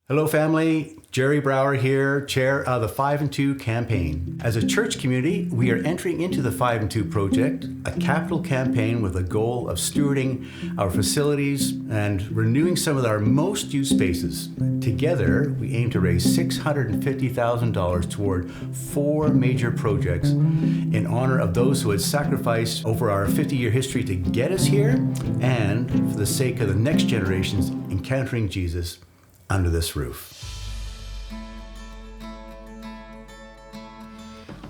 Hello family, Jerry Brower here, chair of the 5 and 2 campaign. As a church community, we are entering into the 5 and 2 project, a capital campaign with a goal of stewarding our facilities and renewing some of our most used spaces. Together, we aim to raise $650,000 toward 4 major projects in honor of those who had sacrificed over our 50-year history to get us here and for the sake of the next generations encountering Jesus under this roof.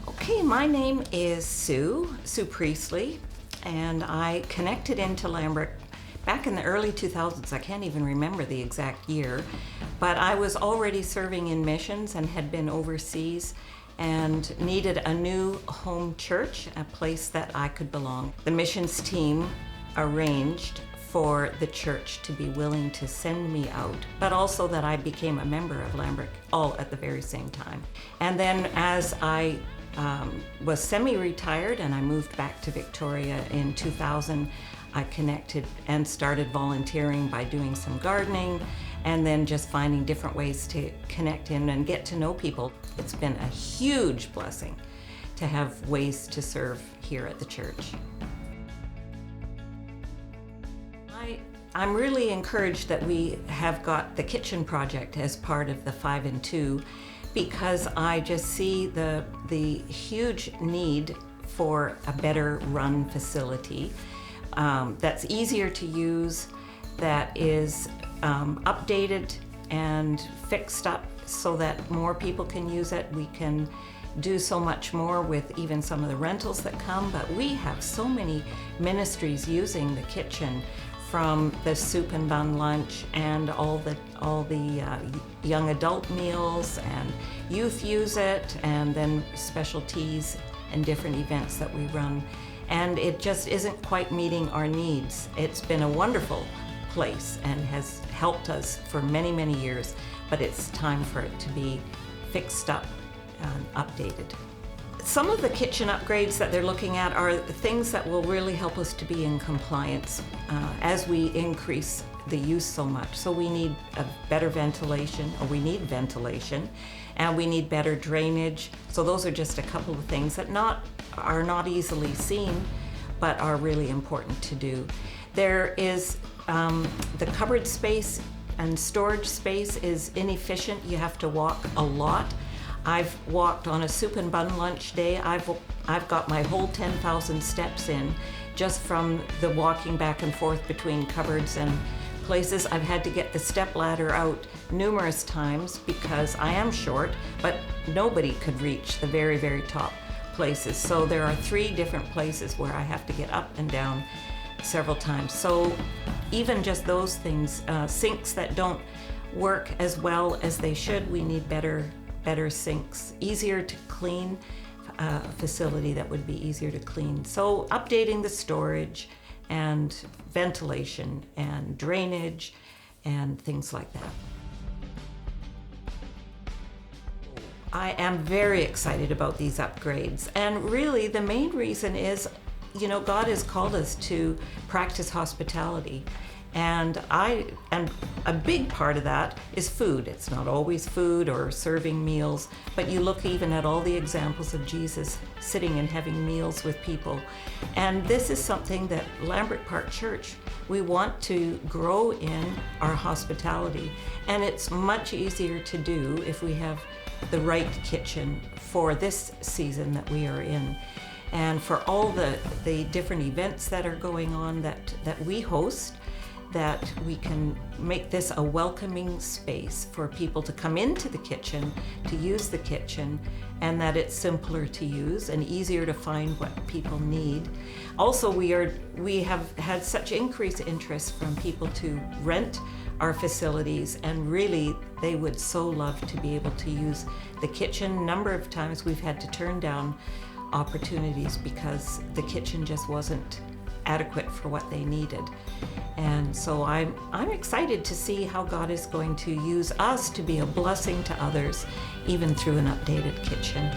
Okay, my name is Sue Priestley, and I connected into Lambrick back in the early 2000s. I can't even remember the exact year, but I was already serving in missions and had been overseas and needed a new home church, a place that I could belong. The missions team arranged for the church to be willing to send me out, but also that I became a member of Lambrick all at the very same time. And then as I was semi-retired and I moved back to Victoria in 2000, I connected and started volunteering by doing some gardening and then just finding different ways to connect in and get to know people. It's been a huge blessing to have ways to serve here at the church. I'm really encouraged that we have got the kitchen project as part of the 5 and 2 because I just see the huge need for a better run facility that's easier to use, that is updated and fixed up so that more people can use it. We can do so much more with even some of the rentals that come, but we have so many ministries using the kitchen, from the soup and bun lunch and all the young adult meals, and youth use it, and then specialties and different events that we run. And it just isn't quite meeting our needs. It's been a wonderful place and has helped us for many, many years, but it's time for it to be fixed up and updated. Some of the kitchen upgrades that they're looking at are things that will really help us to be in compliance as we increase the use so much. So we need a better ventilation, or we need ventilation, and we need better drainage. So those are just a couple of things that are not easily seen, but are really important to do. There is the cupboard space and storage space is inefficient. You have to walk a lot. I've walked on a soup and bun lunch day. I've got my whole 10,000 steps in just from the walking back and forth between cupboards and places. I've had to get the step ladder out numerous times because I am short, but nobody could reach the very, very top places. So there are 3 different places where I have to get up and down several times. So even just those things, sinks that don't work as well as they should, we need better sinks, easier to clean, facility that would be easier to clean. So updating the storage and ventilation and drainage and things like that. I am very excited about these upgrades, and really the main reason is, God has called us to practice hospitality. And a big part of that is food. It's not always food or serving meals, but you look even at all the examples of Jesus sitting and having meals with people. And this is something that Lambrick Park Church, we want to grow in our hospitality. And it's much easier to do if we have the right kitchen for this season that we are in. And for all the different events that are going on that we host, that we can make this a welcoming space for people to come into the kitchen, to use the kitchen, and that it's simpler to use and easier to find what people need. Also, we have had such increased interest from people to rent our facilities, and really they would so love to be able to use the kitchen. A number of times we've had to turn down opportunities because the kitchen just wasn't adequate for what they needed. And so I'm excited to see how God is going to use us to be a blessing to others, even through an updated kitchen.